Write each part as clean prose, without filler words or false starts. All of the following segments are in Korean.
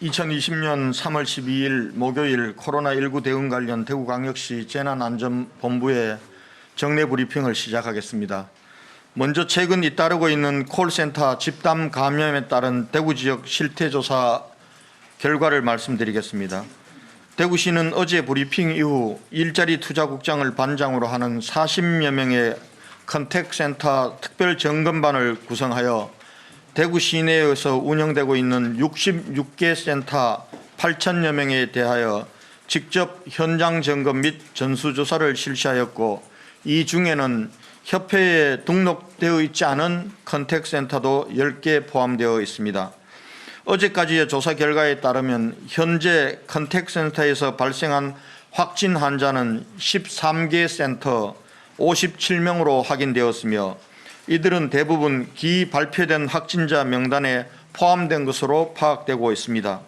2020년 3월 12일 목요일 코로나19 대응 관련 대구광역시 재난안전본부의 정례 브리핑을 시작하겠습니다. 먼저 최근 잇따르고 있는 콜센터 집단 감염에 따른 대구 지역 실태조사 결과를 말씀드리겠습니다. 대구시는 어제 브리핑 이후 일자리 투자국장을 반장으로 하는 40여 명의 컨택센터 특별점검반을 구성하여 대구 시내에서 운영되고 있는 66개 센터 8천여 명에 대하여 직접 현장 점검 및 전수조사를 실시하였고, 이 중에는 협회에 등록되어 있지 않은 컨택센터도 10개 포함되어 있습니다. 어제까지의 조사 결과에 따르면 현재 컨택센터에서 발생한 확진 환자는 13개 센터 57명으로 확인되었으며, 이들은 대부분 기발표된 확진자 명단에 포함된 것으로 파악되고 있습니다.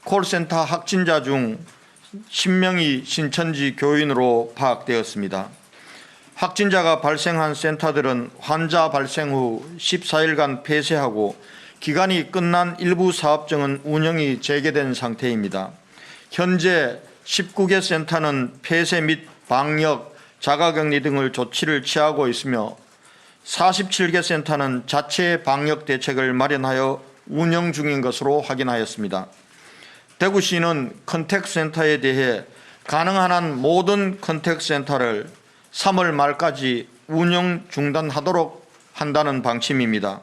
콜센터 확진자 중 10명이 신천지 교인으로 파악되었습니다. 확진자가 발생한 센터들은 환자 발생 후 14일간 폐쇄하고 기간이 끝난 일부 사업장은 운영이 재개된 상태입니다. 현재 19개 센터는 폐쇄 및 방역, 자가격리 등을 조치를 취하고 있으며 47개 센터는 자체 방역 대책을 마련하여 운영 중인 것으로 확인하였습니다. 대구시는 컨택센터에 대해 가능한 한 모든 컨택센터를 3월 말까지 운영 중단하도록 한다는 방침입니다.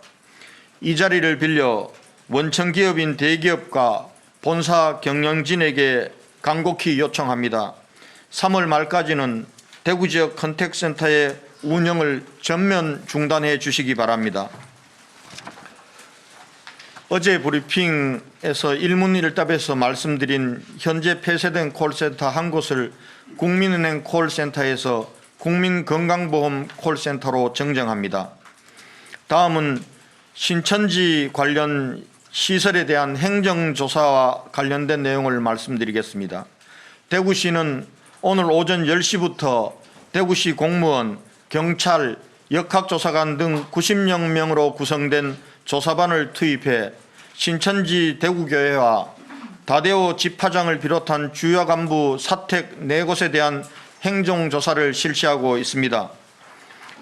이 자리를 빌려 원청기업인 대기업과 본사 경영진에게 간곡히 요청합니다. 3월 말까지는 대구 지역 컨택센터의 운영을 전면 중단해 주시기 바랍니다. 어제 브리핑에서 일문일답에서 말씀드린 현재 폐쇄된 콜센터 한 곳을 국민은행 콜센터에서 국민건강보험 콜센터로 정정합니다. 다음은 신천지 관련 시설에 대한 행정조사와 관련된 내용을 말씀드리겠습니다. 대구시는 오늘 오전 10시부터 대구시 공무원, 경찰, 역학조사관 등 90여 명으로 구성된 조사반을 투입해 신천지 대구교회와 다대오 집화장을 비롯한 주요 간부 사택 4곳에 대한 행정조사를 실시하고 있습니다.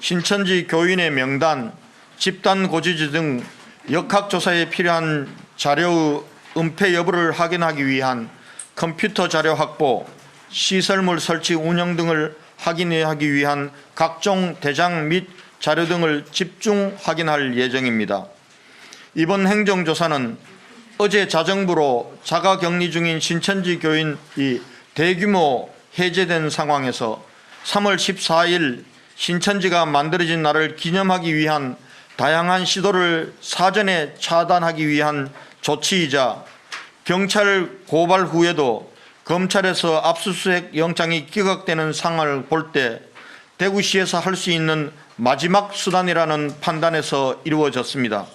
신천지 교인의 명단, 집단 고지지 등 역학조사에 필요한 자료의 은폐 여부를 확인하기 위한 컴퓨터 자료 확보, 시설물 설치 운영 등을 확인하기 위한 각종 대장 및 자료 등을 집중 확인할 예정입니다. 이번 행정조사는 어제 자정부로 자가격리 중인 신천지 교인이 대규모 해제된 상황에서 3월 14일 신천지가 만들어진 날을 기념하기 위한 다양한 시도를 사전에 차단하기 위한 조치이자 경찰 고발 후에도 검찰에서 압수수색 영장이 기각되는 상황을 볼 때 대구시에서 할 수 있는 마지막 수단이라는 판단에서 이루어졌습니다.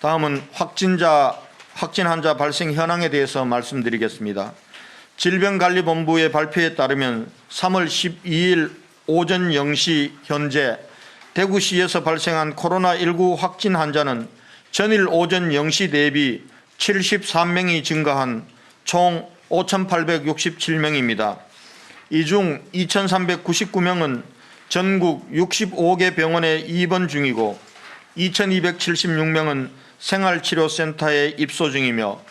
다음은 확진 환자 발생 현황에 대해서 말씀드리겠습니다. 질병관리본부의 발표에 따르면 3월 12일 오전 0시 현재 대구시에서 발생한 코로나19 확진 환자는 전일 오전 0시 대비 73명이 증가한 총 5,867명입니다. 이 중 2,399명은 전국 65개 병원에 입원 중이고 2,276명은 생활치료센터에 입소 중이며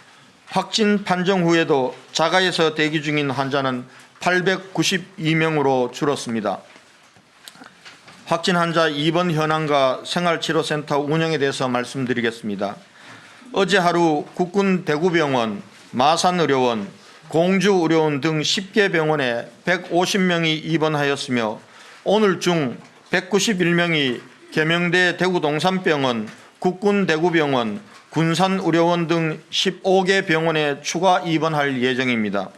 확진 판정 후에도 자가에서 대기 중인 환자는 892명으로 줄었습니다. 확진 환자 입원 현황과 생활치료센터 운영에 대해서 말씀드리겠습니다. 어제 하루 국군 대구병원, 마산의료원, 공주의료원 등 10개 병원에 150명이 입원하였으며 오늘 중 191명이 계명대 대구동산병원, 국군대구병원, 군산의료원 등 15개 병원에 추가 입원할 예정입니다.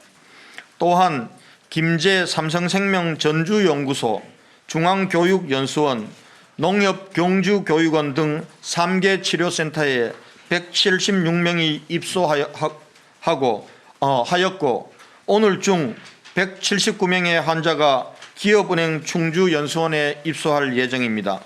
또한 김제 삼성생명 전주연구소, 중앙교육연수원, 농협경주교육원 등 3개 치료센터에 176명이 입소하였고 오늘 중 179명의 환자가 기업은행 충주연수원에 입소할 예정입니다.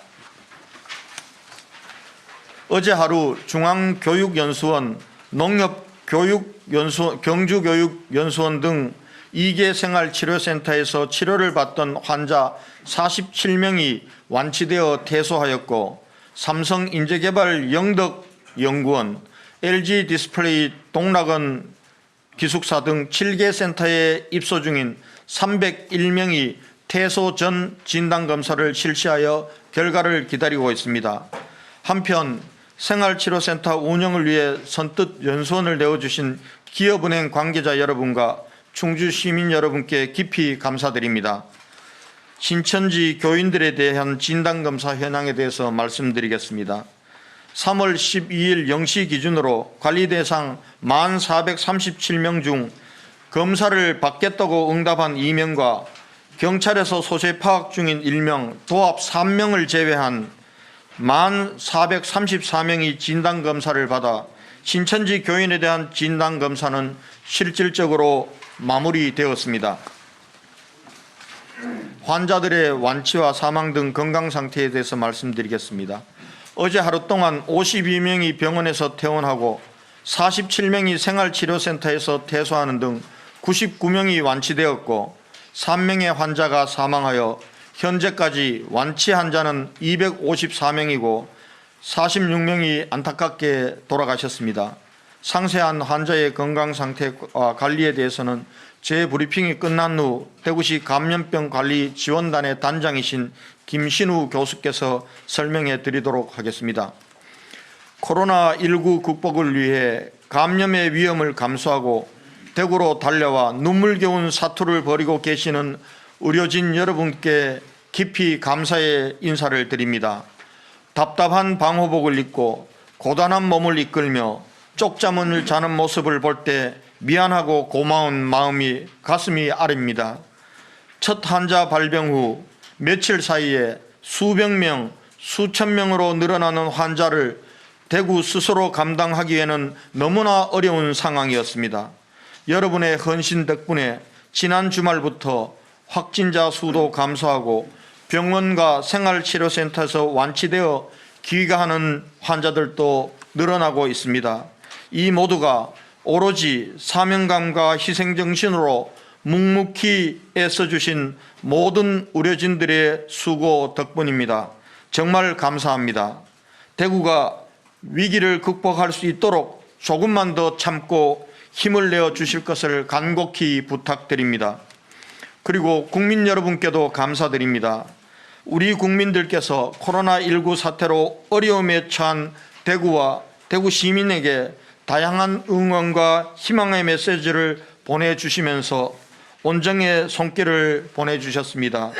어제 하루 중앙교육연수원, 농협 경주교육연수원 등 2개 생활치료센터에서 치료를 받던 환자 47명이 완치되어 퇴소하였고, 삼성인재개발 영덕연구원, LG디스플레이 동락원 기숙사 등 7개 센터에 입소 중인 301명이 퇴소 전 진단검사를 실시하여 결과를 기다리고 있습니다. 한편 생활치료센터 운영을 위해 선뜻 연수원을 내어주신 기업은행 관계자 여러분과 충주 시민 여러분께 깊이 감사드립니다. 신천지 교인들에 대한 진단검사 현황에 대해서 말씀드리겠습니다. 3월 12일 0시 기준으로 관리 대상 1,437명 중 검사를 받겠다고 응답한 2명과 경찰에서 소재 파악 중인 1명, 도합 3명을 제외한 1,434명이 진단검사를 받아 신천지 교인에 대한 진단검사는 실질적으로 마무리되었습니다. 환자들의 완치와 사망 등 건강 상태에 대해서 말씀드리겠습니다. 어제 하루 동안 52명이 병원에서 퇴원하고 47명이 생활치료센터에서 퇴소하는 등 99명이 완치되었고 3명의 환자가 사망하여 현재까지 완치 환자는 254명이고 46명이 안타깝게 돌아가셨습니다. 상세한 환자의 건강 상태와 관리에 대해서는 재브리핑이 끝난 후 대구시 감염병관리지원단의 단장이신 김신우 교수께서 설명해 드리도록 하겠습니다. 코로나19 극복을 위해 감염의 위험을 감수하고 대구로 달려와 눈물겨운 사투를 벌이고 계시는 의료진 여러분께 깊이 감사의 인사를 드립니다. 답답한 방호복을 입고 고단한 몸을 이끌며 쪽잠을 자는 모습을 볼 때 미안하고 고마운 마음이 가슴이 아립니다. 첫 환자 발병 후 며칠 사이에 수백 명, 수천 명으로 늘어나는 환자를 대구 스스로 감당하기에는 너무나 어려운 상황이었습니다. 여러분의 헌신 덕분에 지난 주말부터 확진자 수도 감소하고 병원과 생활치료센터에서 완치되어 귀가하는 환자들도 늘어나고 있습니다. 이 모두가 오로지 사명감과 희생정신으로 묵묵히 애써주신 모든 의료진들의 수고 덕분입니다. 정말 감사합니다. 대구가 위기를 극복할 수 있도록 조금만 더 참고 힘을 내어 주실 것을 간곡히 부탁드립니다. 그리고 국민 여러분께도 감사드립니다. 우리 국민들께서 코로나19 사태로 어려움에 처한 대구와 대구 시민에게 다양한 응원과 희망의 메시지를 보내주시면서 온정의 손길을 보내주셨습니다.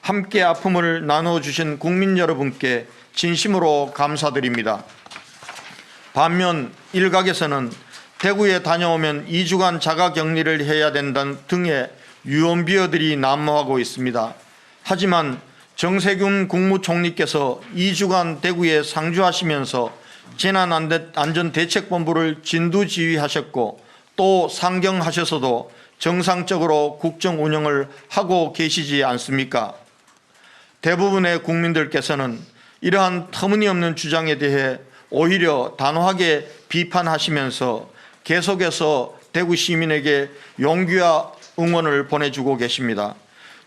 함께 아픔을 나눠주신 국민 여러분께 진심으로 감사드립니다. 반면 일각에서는 대구에 다녀오면 2주간 자가격리를 해야 된다는 등의 유언비어들이 난무하고 있습니다. 하지만 정세균 국무총리께서 2주간 대구에 상주하시면서 재난안전대책본부를 진두지휘하셨고 또 상경하셔서도 정상적으로 국정 운영을 하고 계시지 않습니까? 대부분의 국민들께서는 이러한 터무니없는 주장에 대해 오히려 단호하게 비판하시면서 계속해서 대구 시민에게 용기와 응원을 보내주고 계십니다.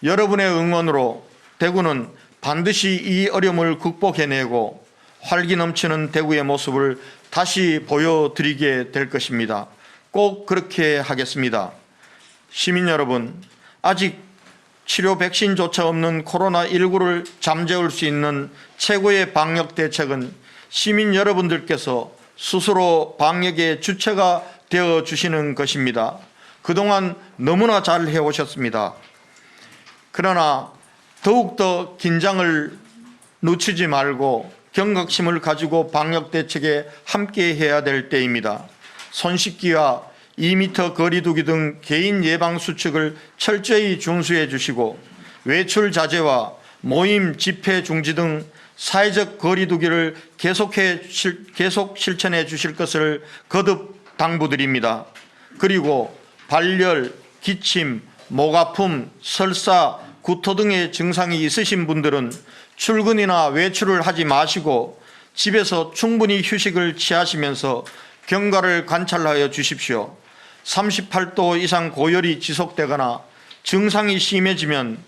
여러분의 응원으로 대구는 반드시 이 어려움을 극복해내고 활기 넘치는 대구의 모습을 다시 보여드리게 될 것입니다. 꼭 그렇게 하겠습니다. 시민 여러분, 아직 치료 백신조차 없는 코로나19를 잠재울 수 있는 최고의 방역 대책은 시민 여러분들께서 스스로 방역의 주체가 되어 주시는 것입니다. 그동안 너무나 잘 해오셨습니다. 그러나 더욱더 긴장을 늦추지 말고 경각심을 가지고 방역 대책에 함께 해야 될 때입니다. 손 씻기와 2m 거리 두기 등 개인 예방 수칙을 철저히 준수해 주시고 외출 자제와 모임 집회 중지 등 사회적 거리 두기를 계속 실천해 주실 것을 거듭 당부드립니다. 그리고 발열, 기침, 목 아픔, 설사, 구토 등의 증상이 있으신 분들은 출근이나 외출을 하지 마시고 집에서 충분히 휴식을 취하시면서 경과를 관찰하여 주십시오. 38도 이상 고열이 지속되거나 증상이 심해지면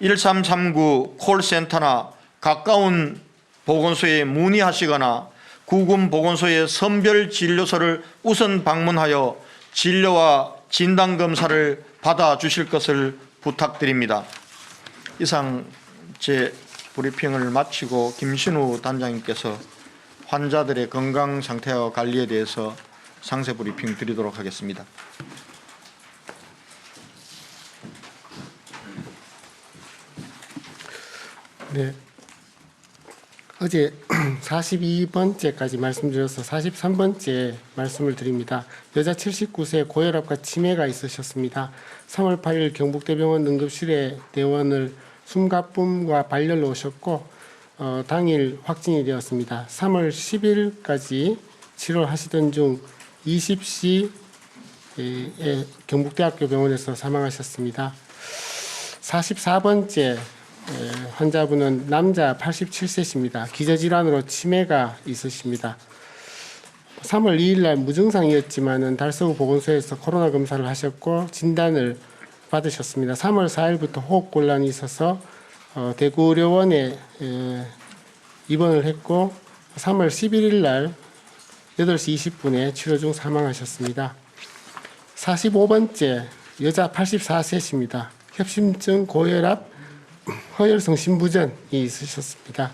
1339 콜센터나 가까운 보건소에 문의하시거나 구군보건소의 선별진료소를 우선 방문하여 진료와 진단검사를 받아주실 것을 부탁드립니다. 이상 제 브리핑을 마치고 김신우 단장님께서 환자들의 건강 상태와 관리에 대해서 상세 브리핑 드리도록 하겠습니다. 네. 어제 42번째까지 말씀드려서 43번째 말씀을 드립니다. 여자 79세 고혈압과 치매가 있으셨습니다. 3월 8일 경북대병원 응급실에 내원을 숨가쁨과 발열로 오셨고 당일 확진이 되었습니다. 3월 10일까지 치료하시던 중 20시에 경북대학교 병원에서 사망하셨습니다. 44번째 환자분은 남자 87세십니다. 기저질환으로 치매가 있으십니다. 3월 2일 날 무증상이었지만은 달서구 보건소에서 코로나 검사를 하셨고 진단을 받으셨습니다. 3월 4일부터 호흡곤란이 있어서 대구의료원에 입원을 했고 3월 11일 날 8시 20분에 치료 중 사망하셨습니다. 45번째 여자 84세십니다. 협심증, 고혈압, 허혈성 심부전이 있으셨습니다.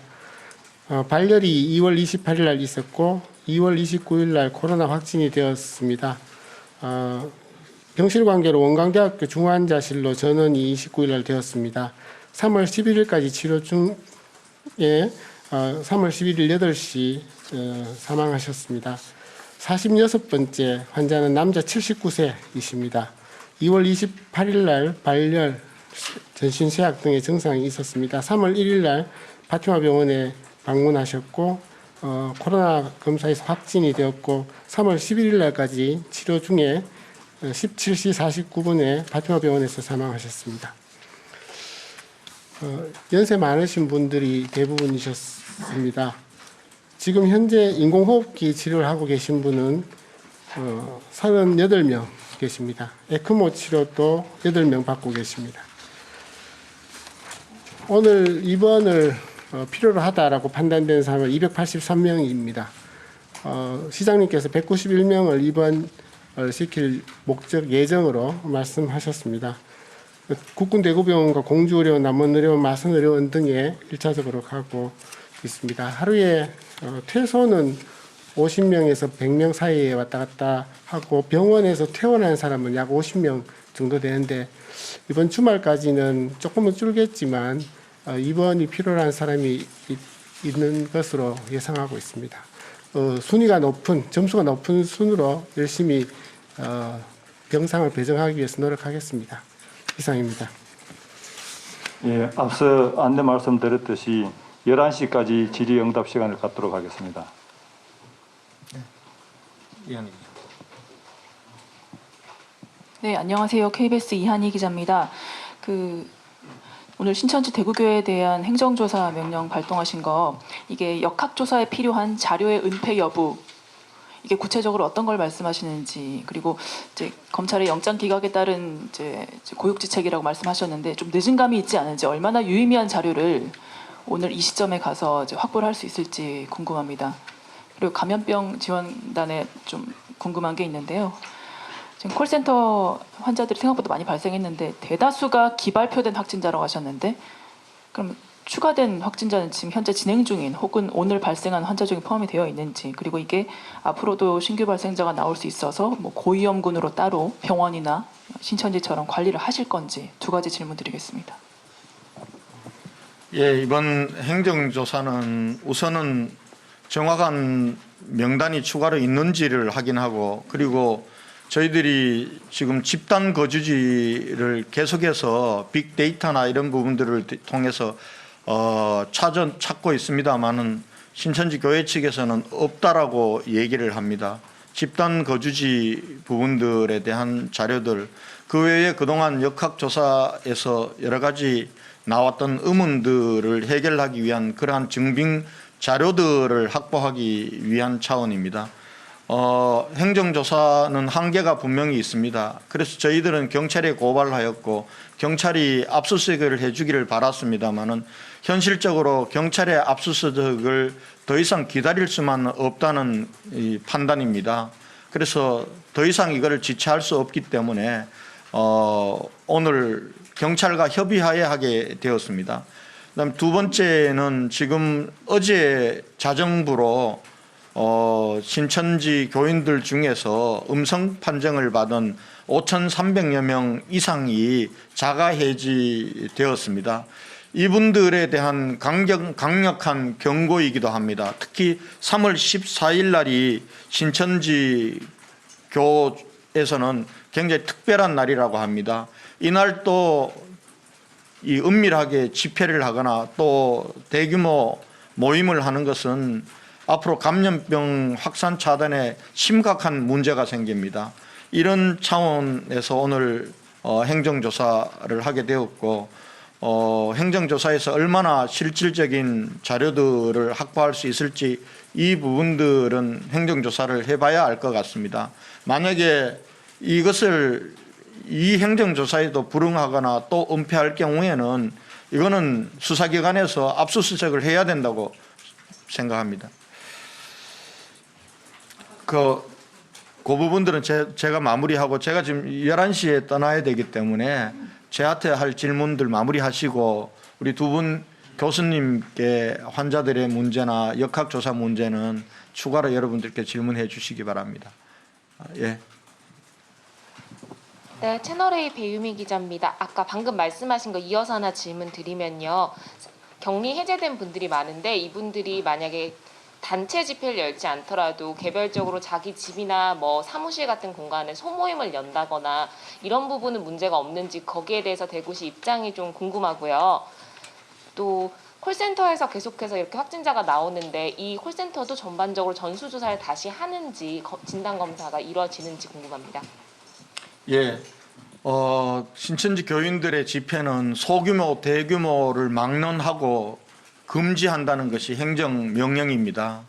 발열이 2월 28일 날 있었고 2월 29일 날 코로나 확진이 되었습니다. 병실 관계로 원광대학교 중환자실로 전원이 29일 날 되었습니다. 3월 11일까지 치료 중에 3월 11일 8시 사망하셨습니다. 46번째 환자는 남자 79세이십니다. 2월 28일 날 발열, 전신쇠약 등의 증상이 있었습니다. 3월 1일 날 파티마 병원에 방문하셨고 코로나 검사에서 확진이 되었고 3월 11일 날까지 치료 중에 17시 49분에 파티마 병원에서 사망하셨습니다. 연세 많으신 분들이 대부분이셨습니다. 지금 현재 인공호흡기 치료를 하고 계신 분은 38명 계십니다. 에크모 치료도 8명 받고 계십니다. 오늘 입원을 필요로 하다라고 판단된 사람은 283명입니다. 시장님께서 191명을 입원을 시킬 목적 예정으로 말씀하셨습니다. 국군대구병원과 공주의료원, 남원의료원, 마산의료원 등에 1차적으로 가고 있습니다. 하루에 퇴소는 50명에서 100명 사이에 왔다 갔다 하고 병원에서 퇴원한 사람은 약 50명 정도 되는데 이번 주말까지는 조금은 줄겠지만 입원이 필요한 사람이 있는 것으로 예상하고 있습니다. 점수가 높은 순으로 열심히 병상을 배정하기 위해서 노력하겠습니다. 이상입니다. 예, 앞서 안내 말씀드렸듯이 11시까지 질의응답 시간을 갖도록 하겠습니다. 네, 안녕하세요. KBS 이한희 기자입니다. 오늘 신천지 대구교회에 대한 행정조사 명령 발동하신 거, 이게 역학조사에 필요한 자료의 은폐 여부, 이게 구체적으로 어떤 걸 말씀하시는지, 그리고 이제 검찰의 영장 기각에 따른 이제 고육지책이라고 말씀하셨는데 좀 늦은 감이 있지 않은지, 얼마나 유의미한 자료를 오늘 이 시점에 가서 이제 확보를 할 수 있을지 궁금합니다. 그리고 감염병 지원단에 좀 궁금한 게 있는데요. 지금 콜센터 환자들이 생각보다 많이 발생했는데 대다수가 기발표된 확진자라고 하셨는데, 그럼 추가된 확진자는 지금 현재 진행 중인 혹은 오늘 발생한 환자 중에 포함이 되어 있는지, 그리고 이게 앞으로도 신규 발생자가 나올 수 있어서 뭐 고위험군으로 따로 병원이나 신천지처럼 관리를 하실 건지 두 가지 질문 드리겠습니다. 예, 이번 행정조사는 우선은 정확한 명단이 추가로 있는지를 확인하고, 그리고 저희들이 지금 집단 거주지를 계속해서 빅데이터나 이런 부분들을 통해서 찾고 있습니다만은 신천지 교회 측에서는 없다라고 얘기를 합니다. 집단 거주지 부분들에 대한 자료들, 그 외에 그동안 역학조사에서 여러 가지 나왔던 의문들을 해결하기 위한 그러한 증빙 자료들을 확보하기 위한 차원입니다. 행정조사는 한계가 분명히 있습니다. 그래서 저희들은 경찰에 고발하였고 경찰이 압수수색을 해주기를 바랐습니다마는 현실적으로 경찰의 압수수색을 더 이상 기다릴 수만 없다는 이 판단입니다. 그래서 더 이상 이걸 지체할 수 없기 때문에 오늘 경찰과 협의하에 하게 되었습니다. 그다음 두 번째는 지금 어제 자정부로 신천지 교인들 중에서 음성 판정을 받은 5,300여 명 이상이 자가 해지되었습니다. 이분들에 대한 강력한 경고이기도 합니다. 특히 3월 14일 날이 신천지 교에서는 굉장히 특별한 날이라고 합니다. 이날 또 이 은밀하게 집회를 하거나 또 대규모 모임을 하는 것은 앞으로 감염병 확산 차단에 심각한 문제가 생깁니다. 이런 차원에서 오늘 행정조사를 하게 되었고 행정조사에서 얼마나 실질적인 자료들을 확보할 수 있을지 이 부분들은 행정조사를 해봐야 알 것 같습니다. 만약에 이것을 이 행정조사에도 불응하거나 또 은폐할 경우에는 이거는 수사기관에서 압수수색을 해야 된다고 생각합니다. 그 부분들은 제가 마무리하고 제가 지금 11시에 떠나야 되기 때문에 저한테 할 질문들 마무리하시고 우리 두 분 교수님께 환자들의 문제나 역학조사 문제는 추가로 여러분들께 질문해 주시기 바랍니다. 예. 네, 채널A 배유미 기자입니다. 아까 방금 말씀하신 거 이어서 하나 질문 드리면요. 격리 해제된 분들이 많은데 이분들이 만약에 단체 집회를 열지 않더라도 개별적으로 자기 집이나 뭐 사무실 같은 공간에 소모임을 연다거나 이런 부분은 문제가 없는지 거기에 대해서 대구시 입장이 좀 궁금하고요. 또 콜센터에서 계속해서 이렇게 확진자가 나오는데 이 콜센터도 전반적으로 전수조사를 다시 하는지 진단검사가 이루어지는지 궁금합니다. 예. 신천지 교인들의 집회는 소규모, 대규모를 막론하고 금지한다는 것이 행정명령입니다.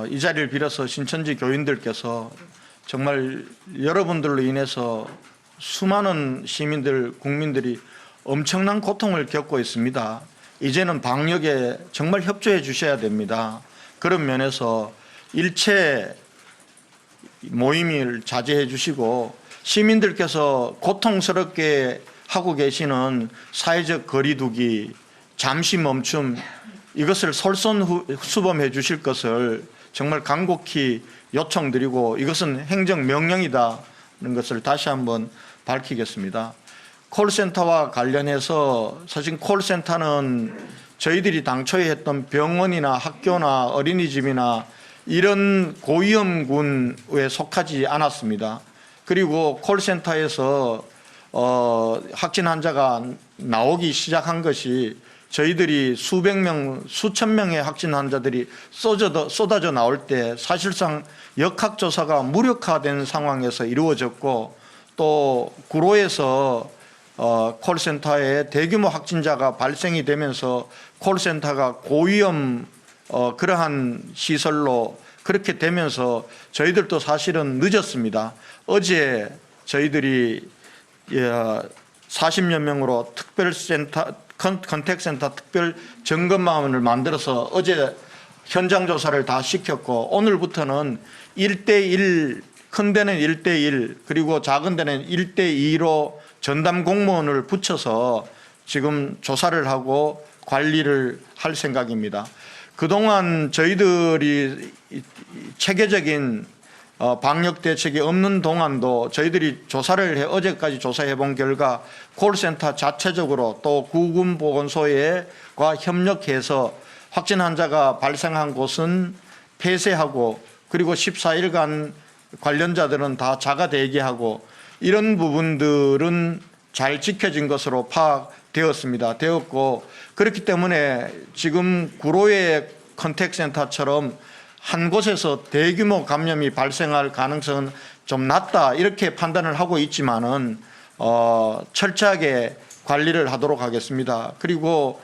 이 자리를 빌어서 신천지 교인들께서 정말 여러분들로 인해서 수많은 시민들, 국민들이 엄청난 고통을 겪고 있습니다. 이제는 방역에 정말 협조해 주셔야 됩니다. 그런 면에서 일체 모임을 자제해 주시고 시민들께서 고통스럽게 하고 계시는 사회적 거리두기, 잠시 멈춤 이것을 솔선수범해 주실 것을 정말 간곡히 요청드리고 이것은 행정명령이다는 것을 다시 한번 밝히겠습니다. 콜센터와 관련해서 사실 콜센터는 저희들이 당초에 했던 병원이나 학교나 어린이집이나 이런 고위험군에 속하지 않았습니다. 그리고 콜센터에서 확진 환자가 나오기 시작한 것이 저희들이 수백 명, 수천 명의 확진 환자들이 쏟아져 나올 때 사실상 역학조사가 무력화된 상황에서 이루어졌고 또 구로에서 콜센터에 대규모 확진자가 발생이 되면서 콜센터가 고위험 그러한 시설로 그렇게 되면서 저희들도 사실은 늦었습니다. 어제 저희들이 40여 명으로 특별센터, 컨택센터 특별 점검반을 만들어서 어제 현장 조사를 다 시켰고 오늘부터는 1대1, 큰 데는 1대1 그리고 작은 데는 1대2로 전담 공무원을 붙여서 지금 조사를 하고 관리를 할 생각입니다. 그동안 저희들이 체계적인 방역 대책이 없는 동안도 저희들이 어제까지 조사해 본 결과 콜센터 자체적으로 또 구군보건소와 협력해서 확진 환자가 발생한 곳은 폐쇄하고 그리고 14일간 관련자들은 다 자가 대기하고 이런 부분들은 잘 지켜진 것으로 되었고 그렇기 때문에 지금 구로의 컨택센터처럼 한 곳에서 대규모 감염이 발생할 가능성은 좀 낮다 이렇게 판단을 하고 있지만은 철저하게 관리를 하도록 하겠습니다. 그리고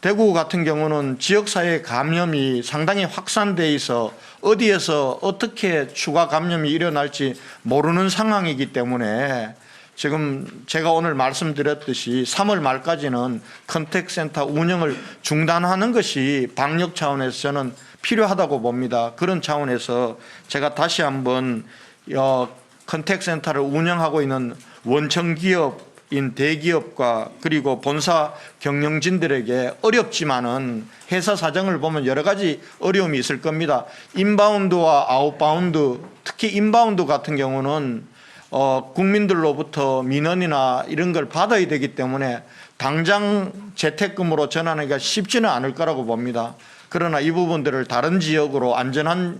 대구 같은 경우는 지역사회 감염이 상당히 확산돼 있어 어디에서 어떻게 추가 감염이 일어날지 모르는 상황이기 때문에 지금 제가 오늘 말씀드렸듯이 3월 말까지는 컨택센터 운영을 중단하는 것이 방역 차원에서 저는 필요하다고 봅니다. 그런 차원에서 제가 다시 한번 컨택센터를 운영하고 있는 원청기업인 대기업과 그리고 본사 경영진들에게 어렵지만은 회사 사정을 보면 여러 가지 어려움이 있을 겁니다. 인바운드와 아웃바운드, 특히 인바운드 같은 경우는 국민들로부터 민원이나 이런 걸 받아야 되기 때문에 당장 재택근무로 전환하기가 쉽지는 않을 거라고 봅니다. 그러나 이 부분들을 다른 지역으로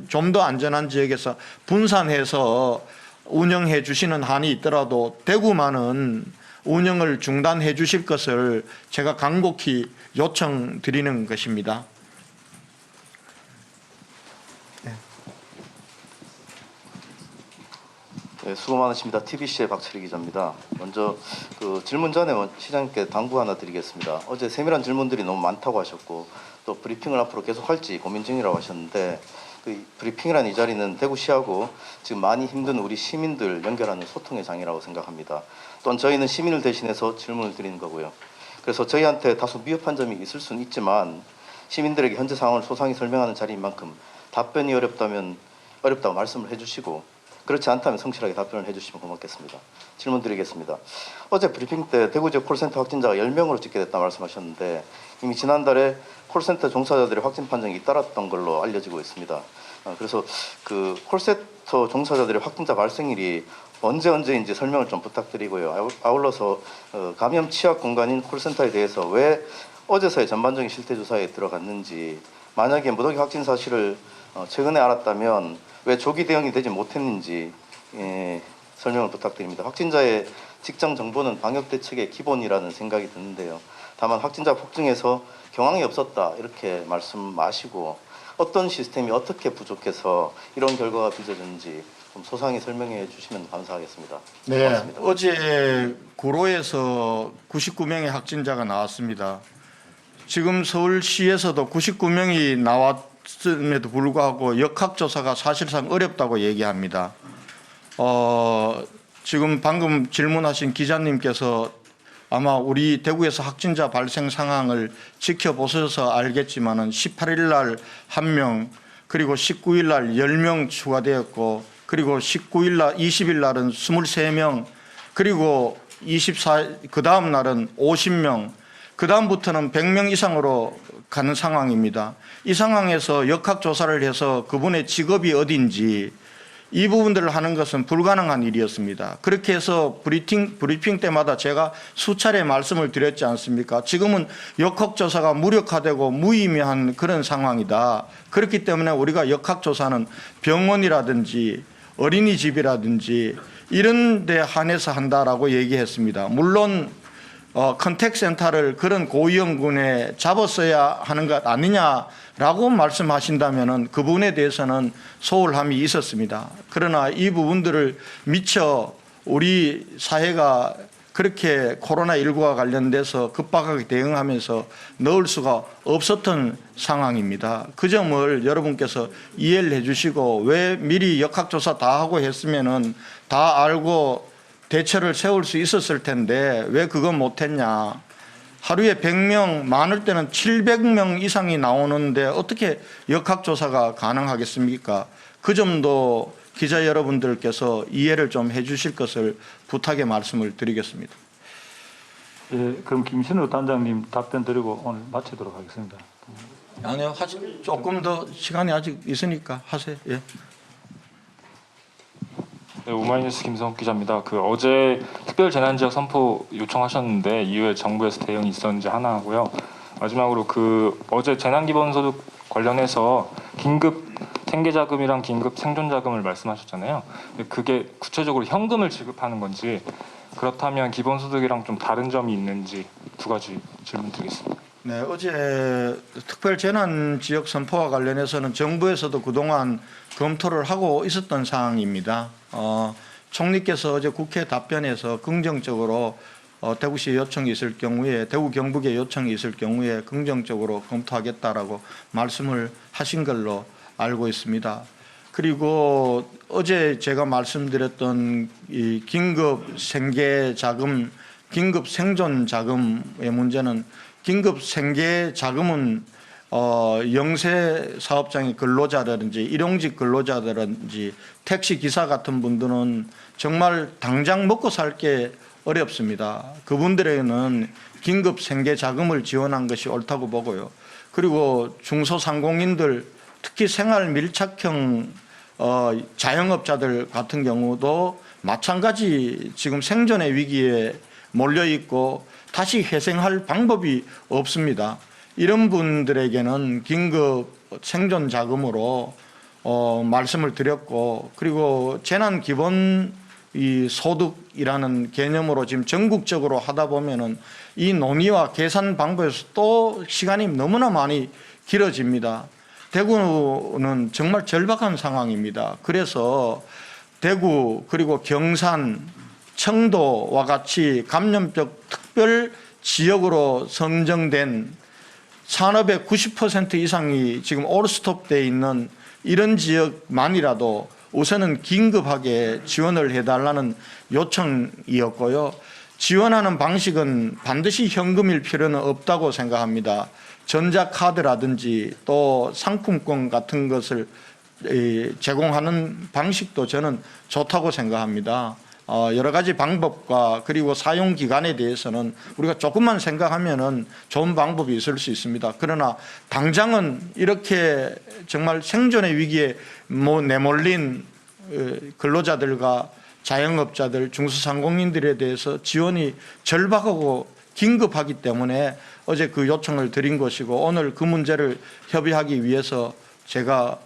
좀 더 안전한 지역에서 분산해서 운영해 주시는 한이 있더라도 대구만은 운영을 중단해 주실 것을 제가 간곡히 요청드리는 것입니다. 네, 수고 많으십니다. TBC의 박철희 기자입니다. 먼저 질문 전에 시장님께 당부 하나 드리겠습니다. 어제 세밀한 질문들이 너무 많다고 하셨고 또 브리핑을 앞으로 계속 할지 고민 중이라고 하셨는데 그 브리핑이라는 이 자리는 대구시하고 지금 많이 힘든 우리 시민들 연결하는 소통의 장이라고 생각합니다. 또한 저희는 시민을 대신해서 질문을 드리는 거고요. 그래서 저희한테 다소 미흡한 점이 있을 수는 있지만 시민들에게 현재 상황을 소상히 설명하는 자리인 만큼 답변이 어렵다고 말씀을 해주시고 그렇지 않다면 성실하게 답변을 해주시면 고맙겠습니다. 질문 드리겠습니다. 어제 브리핑 때 대구 지역 콜센터 확진자가 10명으로 집계 됐다 말씀하셨는데 이미 지난달에 콜센터 종사자들의 확진 판정이 잇따랐던 걸로 알려지고 있습니다. 그래서 그 콜센터 종사자들의 확진자 발생일이 언제인지 설명을 좀 부탁드리고요. 아울러서 감염 취약 공간인 콜센터에 대해서 왜 어제서야 전반적인 실태 조사에 들어갔는지, 만약에 무더기 확진 사실을 최근에 알았다면 왜 조기 대응이 되지 못했는지 설명을 부탁드립니다. 확진자의 직장 정보는 방역 대책의 기본이라는 생각이 드는데요. 다만 확진자 폭증에서 경황이 없었다 이렇게 말씀하시고 어떤 시스템이 어떻게 부족해서 이런 결과가 빚어졌는지 좀 소상히 설명해 주시면 감사하겠습니다. 네, 고맙습니다. 어제 구로에서 99명의 확진자가 나왔습니다. 지금 서울시에서도 99명이 나왔음에도 불구하고 역학조사가 사실상 어렵다고 얘기합니다. 지금 방금 질문하신 기자님께서 아마 우리 대구에서 확진자 발생 상황을 지켜보셔서 알겠지만은 18일 날 1명, 그리고 19일 날 10명 추가되었고, 그리고 19일 날 20일 날은 23명, 그리고 그 다음 날은 50명, 그 다음부터는 100명 이상으로 가는 상황입니다. 이 상황에서 역학조사를 해서 그분의 직업이 어딘지 이 부분들을 하는 것은 불가능한 일이었습니다. 그렇게 해서 브리핑 때마다 제가 수차례 말씀을 드렸지 않습니까? 지금은 역학조사가 무력화되고 무의미한 그런 상황이다. 그렇기 때문에 우리가 역학조사는 병원이라든지 어린이집이라든지 이런 데 한해서 한다라고 얘기했습니다. 물론 컨택센터를 그런 고위험군에 잡았어야 하는 것 아니냐라고 말씀하신다면 그 부분에 대해서는 소홀함이 있었습니다. 그러나 이 부분들을 미처 우리 사회가 그렇게 코로나19와 관련돼서 급박하게 대응하면서 넣을 수가 없었던 상황입니다. 그 점을 여러분께서 이해를 해 주시고 왜 미리 역학조사 다 하고 했으면은 다 알고 대처를 세울 수 있었을 텐데 왜 그건 못했냐. 하루에 100명, 많을 때는 700명 이상이 나오는데 어떻게 역학조사가 가능하겠습니까? 그 점도 기자 여러분들께서 이해를 좀 해주실 것을 부탁의 말씀을 드리겠습니다. 예, 그럼 김신우 단장님 답변 드리고 오늘 마치도록 하겠습니다. 아니요, 조금 더 시간이 아직 있으니까 하세요. 예. 네, 오마이뉴스 김성욱 기자입니다. 어제 특별 재난 지역 선포 요청하셨는데 이후에 정부에서 대응이 있었는지 하나 하고요. 마지막으로 어제 재난 기본소득 관련해서 긴급 생계자금이랑 긴급 생존자금을 말씀하셨잖아요. 그게 구체적으로 현금을 지급하는 건지 그렇다면 기본소득이랑 좀 다른 점이 있는지 두 가지 질문 드리겠습니다. 네, 어제 특별 재난 지역 선포와 관련해서는 정부에서도 그동안 검토를 하고 있었던 사항입니다. 총리께서 어제 국회 답변에서 긍정적으로 대구시 요청이 있을 경우에 대구 경북에 요청이 있을 경우에 긍정적으로 검토하겠다라고 말씀을 하신 걸로 알고 있습니다. 그리고 어제 제가 말씀드렸던 이 긴급 생계 자금, 긴급 생존 자금의 문제는 긴급 생계 자금은 영세 사업장의 근로자라든지 일용직 근로자라든지 택시 기사 같은 분들은 정말 당장 먹고 살 게 어렵습니다. 그분들에게는 긴급 생계 자금을 지원한 것이 옳다고 보고요. 그리고 중소상공인들 특히 생활 밀착형 자영업자들 같은 경우도 마찬가지 지금 생존의 위기에 몰려 있고 다시 회생할 방법이 없습니다. 이런 분들에게는 긴급 생존 자금으로 말씀을 드렸고, 그리고 재난 기본 이 소득이라는 개념으로 지금 전국적으로 하다 보면은 이 논의와 계산 방법에서 또 시간이 너무나 많이 길어집니다. 대구는 정말 절박한 상황입니다. 그래서 대구 그리고 경산, 청도와 같이 감염병 특별 지역으로 선정된 산업의 90% 이상이 지금 올스톱되어 있는 이런 지역만이라도 우선은 긴급하게 지원을 해달라는 요청이었고요. 지원하는 방식은 반드시 현금일 필요는 없다고 생각합니다. 전자카드라든지 또 상품권 같은 것을 제공하는 방식도 저는 좋다고 생각합니다. 여러 가지 방법과 그리고 사용 기간에 대해서는 우리가 조금만 생각하면은 좋은 방법이 있을 수 있습니다. 그러나 당장은 이렇게 정말 생존의 위기에 내몰린 근로자들과 자영업자들, 중소상공인들에 대해서 지원이 절박하고 긴급하기 때문에 어제 그 요청을 드린 것이고, 오늘 그 문제를 협의하기 위해서 제가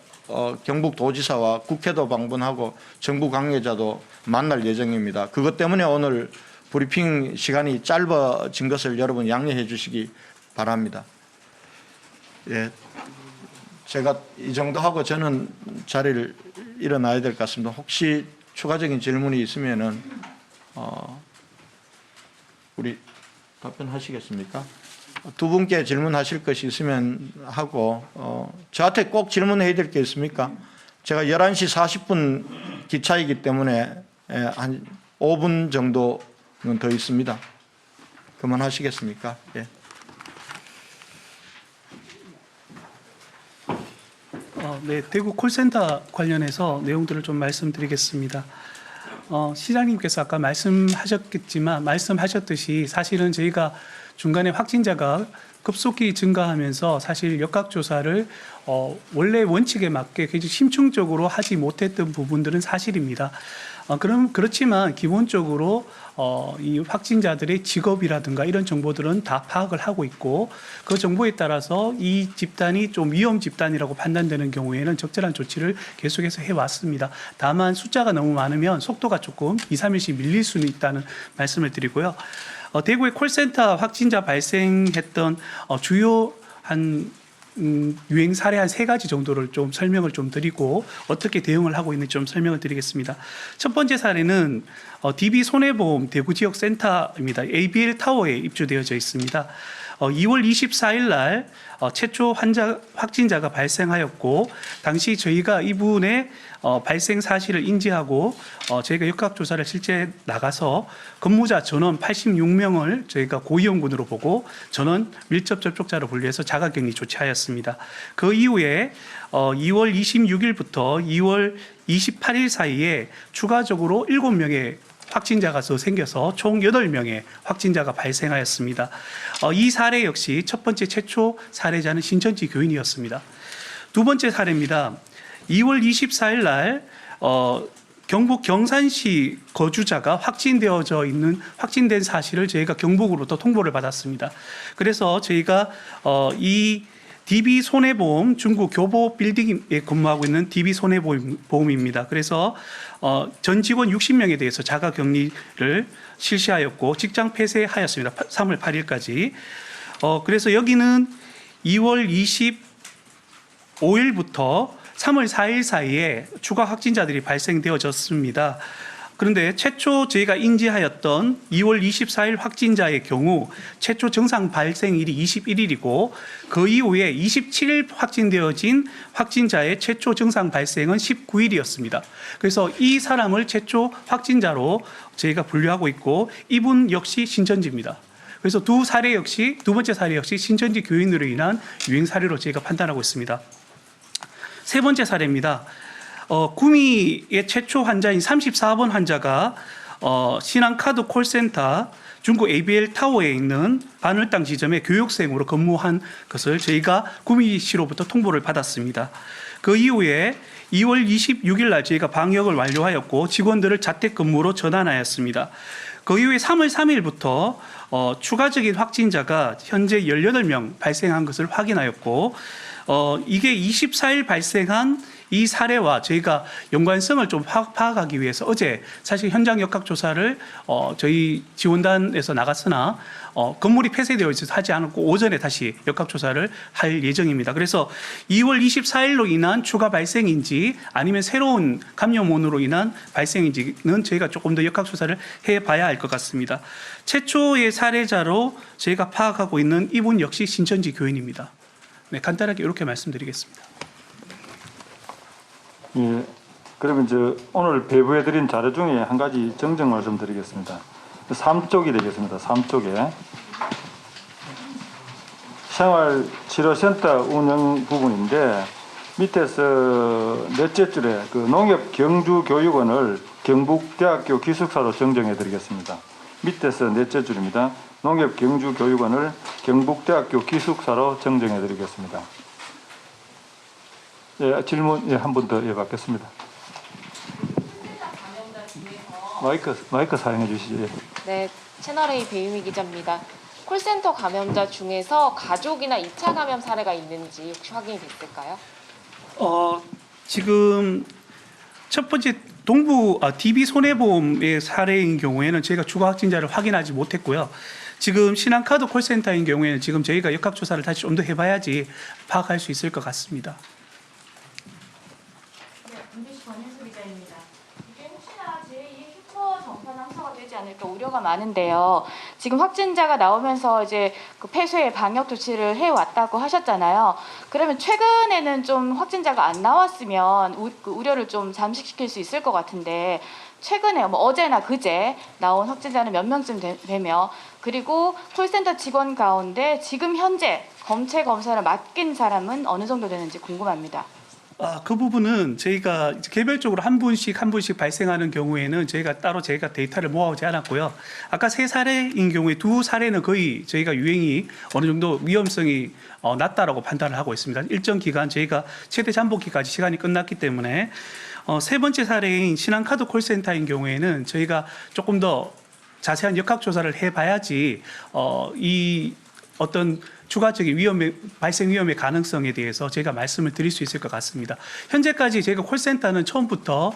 경북도지사와 국회도 방문하고 정부 관계자도 만날 예정입니다. 그것 때문에 오늘 브리핑 시간이 짧아진 것을 여러분 양해해 주시기 바랍니다. 예, 제가 이 정도 하고 저는 자리를 일어나야 될 것 같습니다. 혹시 추가적인 질문이 있으면은 우리 답변하시겠습니까? 두 분께 질문하실 것이 있으면 하고, 저한테 꼭 질문해야 될 게 있습니까? 제가 11시 40분 기차이기 때문에 한 5분 정도는 더 있습니다. 그만하시겠습니까? 예. 네, 대구 콜센터 관련해서 내용들을 좀 말씀드리겠습니다. 시장님께서 아까 말씀하셨듯이 사실은 저희가 중간에 확진자가 급속히 증가하면서 사실 역학조사를 원래 원칙에 맞게 굉장히 심층적으로 하지 못했던 부분들은 사실입니다. 그렇지만 기본적으로 이 확진자들의 직업이라든가 이런 정보들은 다 파악을 하고 있고, 그 정보에 따라서 이 집단이 좀 위험 집단이라고 판단되는 경우에는 적절한 조치를 계속해서 해왔습니다. 다만 숫자가 너무 많으면 속도가 조금 2, 3일씩 밀릴 수는 있다는 말씀을 드리고요. 대구의 콜센터 확진자 발생했던 주요 유행 사례 한 3가지 정도를 좀 설명을 좀 드리고 어떻게 대응을 하고 있는지 좀 설명을 드리겠습니다. 첫 번째 사례는 DB 손해보험 대구 지역 센터입니다. ABL 타워에 입주되어져 있습니다. 2월 24일 날 최초 확진자가 발생하였고, 당시 저희가 이분의 발생 사실을 인지하고 저희가 역학조사를 실제 나가서 근무자 전원 86명을 저희가 고위험군으로 보고 전원 밀접 접촉자로 분류해서 자가격리 조치하였습니다. 그 이후에 2월 26일부터 2월 28일 사이에 추가적으로 7명의 확진자가 더 생겨서 총 8명의 확진자가 발생하였습니다. 이 사례 역시 첫 번째 최초 사례자는 신천지 교인이었습니다. 두 번째 사례입니다. 2월 24일 날 경북 경산시 거주자가 확진된 사실을 저희가 경북으로부터 통보를 받았습니다. 그래서 저희가 이 DB 손해보험 중구 교보 빌딩에 근무하고 있는 DB 손해보험입니다. 그래서 전 직원 60명에 대해서 자가격리를 실시하였고 직장 폐쇄하였습니다. 3월 8일까지. 그래서 여기는 2월 25일부터 3월 4일 사이에 추가 확진자들이 발생되어졌습니다. 그런데 최초 저희가 인지하였던 2월 24일 확진자의 경우 최초 증상 발생일이 21일이고 그 이후에 27일 확진되어진 확진자의 최초 증상 발생은 19일이었습니다. 그래서 이 사람을 최초 확진자로 저희가 분류하고 있고 이분 역시 신천지입니다. 그래서 두 번째 사례 역시 신천지 교인으로 인한 유행 사례로 저희가 판단하고 있습니다. 세 번째 사례입니다. 구미의 최초 환자인 34번 환자가 신한카드 콜센터 중구 ABL 타워에 있는 바늘땅 지점의 교육생으로 근무한 것을 저희가 구미시로부터 통보를 받았습니다. 그 이후에 2월 26일 날 저희가 방역을 완료하였고 직원들을 자택근무로 전환하였습니다. 그 이후에 3월 3일부터 추가적인 확진자가 현재 18명 발생한 것을 확인하였고 이게 24일 발생한 이 사례와 저희가 연관성을 좀 파악하기 위해서 어제 사실 현장 역학조사를 저희 지원단에서 나갔으나 건물이 폐쇄되어 있어서 하지 않았고 오전에 다시 역학조사를 할 예정입니다. 그래서 2월 24일로 인한 추가 발생인지 아니면 새로운 감염원으로 인한 발생인지는 저희가 조금 더 역학조사를 해봐야 할 것 같습니다. 최초의 사례자로 저희가 파악하고 있는 이분 역시 신천지 교인입니다. 네, 간단하게 이렇게 말씀드리겠습니다. 예, 그러면 오늘 배부해드린 자료 중에 한 가지 정정 말씀드리겠습니다. 3쪽이 되겠습니다. 3쪽에 생활치료센터 운영 부분인데 밑에서 넷째 줄에 그 농협경주교육원을 경북대학교 기숙사로 정정해드리겠습니다. 밑에서 넷째 줄입니다. 농협경주교육원을 경북대학교 기숙사로 정정해드리겠습니다. 예, 질문 한 번 더 받겠습니다. 마이크 사용해 주시죠. 네, 채널A 배유미 기자입니다. 콜센터 감염자 중에서 가족이나 2차 감염 사례가 있는지 혹시 확인이 됐을까요? 지금 첫 번째 동부 DB 손해보험의 사례인 경우에는 저희가 추가 확진자를 확인하지 못했고요. 지금 신한카드 콜센터인 경우에는 지금 저희가 역학조사를 다시 좀 더 해봐야지 파악할 수 있을 것 같습니다. MBC 권인수 기자입니다. 이게 혹시나 제2의 슈퍼 정산 항소가 되지 않을까 우려가 많은데요. 지금 확진자가 나오면서 이제 그 폐쇄 방역 조치를 해왔다고 하셨잖아요. 그러면 최근에는 좀 확진자가 안 나왔으면 그 우려를 좀 잠식시킬 수 있을 것 같은데 최근에 뭐 어제나 그제 나온 확진자는 몇 명쯤 되며 그리고 콜센터 직원 가운데 지금 현재 검체 검사를 맡긴 사람은 어느 정도 되는지 궁금합니다. 그 부분은 저희가 개별적으로 한 분씩 발생하는 경우에는 저희가 데이터를 모아오지 않았고요. 아까 세 사례인 경우에 두 사례는 거의 저희가 유행이 어느 정도 위험성이 낮다라고 판단을 하고 있습니다. 일정 기간 저희가 최대 잠복기까지 시간이 끝났기 때문에 세 번째 사례인 신한카드 콜센터인 경우에는 저희가 조금 더 자세한 역학조사를 해봐야지 이 어떤 추가적인 발생 위험의 가능성에 대해서 저희가 말씀을 드릴 수 있을 것 같습니다. 현재까지 저희가 콜센터는 처음부터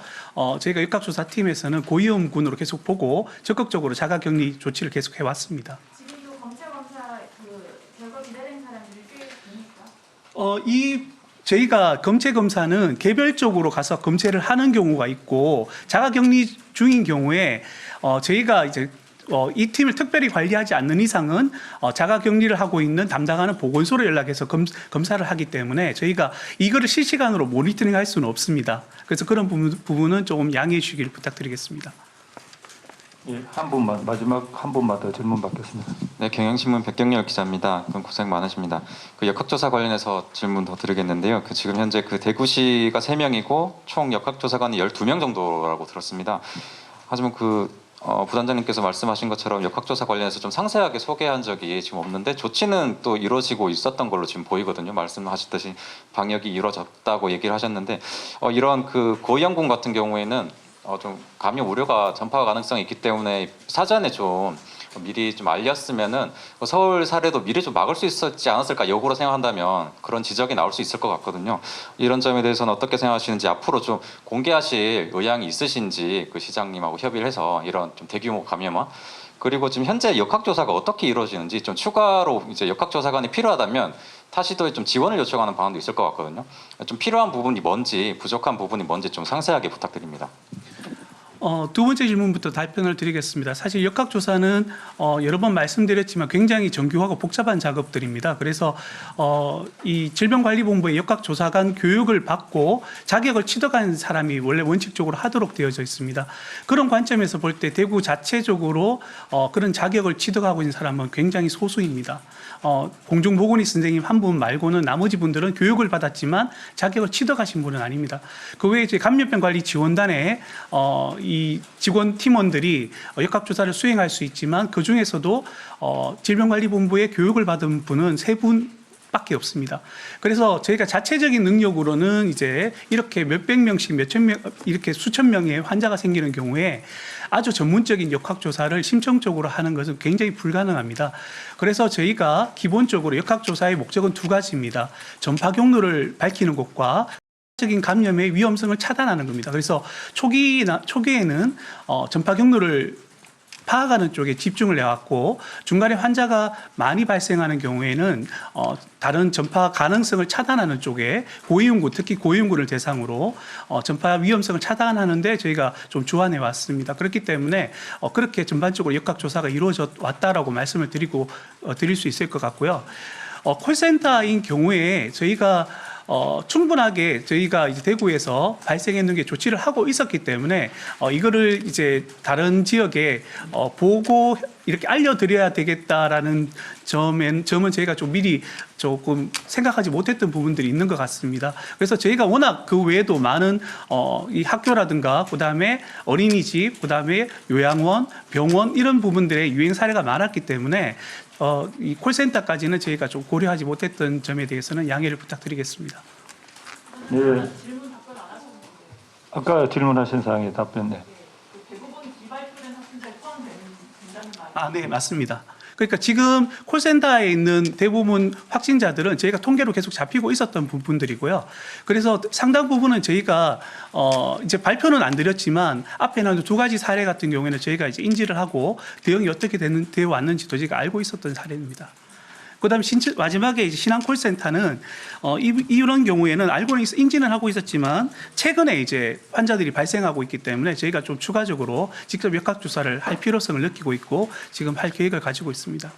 저희가 역학조사팀에서는 고위험군으로 계속 보고 적극적으로 자가격리 조치를 계속 해왔습니다. 지금도 검체 검사 그 결과 기다리는 사람들이 꽤 됩니까? 저희가 검체 검사는 개별적으로 가서 검체를 하는 경우가 있고 자가격리 중인 경우에 저희가 이제 이 팀을 특별히 관리하지 않는 이상은 자가격리를 하고 있는 담당하는 보건소로 연락해서 검사를 하기 때문에 저희가 이거를 실시간으로 모니터링할 수는 없습니다. 그래서 그런 부분은 조금 양해해 주시길 부탁드리겠습니다. 예, 한 분만 마지막 한 분만 더 질문 받겠습니다. 네, 경향신문 백경렬 기자입니다. 그럼 고생 많으십니다. 그 역학조사 관련해서 질문 더 드리겠는데요. 지금 현재 대구시가 3명이고 총 역학조사관이 12명 정도라고 들었습니다. 하지만 부단장님께서 말씀하신 것처럼 역학조사 관련해서 좀 상세하게 소개한 적이 지금 없는데 조치는 또 이루어지고 있었던 걸로 지금 보이거든요. 말씀하셨듯이 방역이 이루어졌다고 얘기를 하셨는데 이런 고위험군 같은 경우에는 좀 감염 우려가 전파 가능성이 있기 때문에 사전에 좀 미리 좀 알렸으면은 서울 사례도 미리 좀 막을 수 있었지 않았을까 역으로 생각한다면 그런 지적이 나올 수 있을 것 같거든요. 이런 점에 대해서는 어떻게 생각하시는지 앞으로 좀 공개하실 의향이 있으신지 시장님하고 협의를 해서 이런 좀 대규모 감염화 그리고 지금 현재 역학조사가 어떻게 이루어지는지 좀 추가로 이제 역학조사관이 필요하다면 타시도에 좀 지원을 요청하는 방안도 있을 것 같거든요. 좀 필요한 부분이 뭔지 부족한 부분이 뭔지 좀 상세하게 부탁드립니다. 두 번째 질문부터 답변을 드리겠습니다. 사실 역학조사는 여러 번 말씀드렸지만 굉장히 정교하고 복잡한 작업들입니다. 그래서 이 질병관리본부의 역학조사관 교육을 받고 자격을 취득한 사람이 원래 원칙적으로 하도록 되어져 있습니다. 그런 관점에서 볼 때 대구 자체적으로 그런 자격을 취득하고 있는 사람은 굉장히 소수입니다. 공중보건의 선생님 한 분 말고는 나머지 분들은 교육을 받았지만 자격을 취득하신 분은 아닙니다. 그 외에 이제 감염병관리지원단에 이 직원 팀원들이 역학조사를 수행할 수 있지만 그 중에서도 질병관리본부의 교육을 받은 분은 3분밖에 없습니다. 그래서 저희가 자체적인 능력으로는 이제 이렇게 몇백 명씩 몇천 명 이렇게 수천 명의 환자가 생기는 경우에 아주 전문적인 역학조사를 심층적으로 하는 것은 굉장히 불가능합니다. 그래서 저희가 기본적으로 역학조사의 목적은 2가지입니다. 전파 경로를 밝히는 것과 적인 감염의 위험성을 차단하는 겁니다. 그래서 초기에는 전파 경로를 파악하는 쪽에 집중을 해왔고 중간에 환자가 많이 발생하는 경우에는 다른 전파 가능성을 차단하는 쪽에 고위험군, 특히 고위험군을 대상으로 전파 위험성을 차단하는데 저희가 좀 주안해 왔습니다. 그렇기 때문에 그렇게 전반적으로 역학조사가 이루어져 왔다라고 말씀을 드릴 수 있을 것 같고요. 콜센터인 경우에 저희가 충분하게 저희가 이제 대구에서 발생했는 게 조치를 하고 있었기 때문에 이거를 이제 다른 지역에 보고 이렇게 알려드려야 되겠다라는 점은 저희가 좀 미리 조금 생각하지 못했던 부분들이 있는 것 같습니다. 그래서 저희가 워낙 그 외에도 많은 이 학교라든가 그다음에 어린이집, 그다음에 요양원, 병원 이런 부분들의 유행 사례가 많았기 때문에 이 콜센터까지는 저희가 좀 고려하지 못했던 점에 대해서는 양해를 부탁드리겠습니다. 네. 아까 질문하신 사항에 답변. 네, 맞습니다. 그러니까 지금 콜센터에 있는 대부분 확진자들은 저희가 통계로 계속 잡히고 있었던 부분들이고요. 그래서 상당 부분은 저희가 이제 발표는 안 드렸지만 앞에 나온 2가지 사례 같은 경우에는 저희가 이제 인지를 하고 대응이 어떻게 되어 왔는지도 저희가 알고 있었던 사례입니다. 그다음에 마지막에 이제 신한 콜센터는 이런 경우에는 알고는 인지는 하고 있었지만 최근에 이제 환자들이 발생하고 있기 때문에 저희가 좀 추가적으로 직접 역학조사를 할 필요성을 느끼고 있고 지금 할 계획을 가지고 있습니다.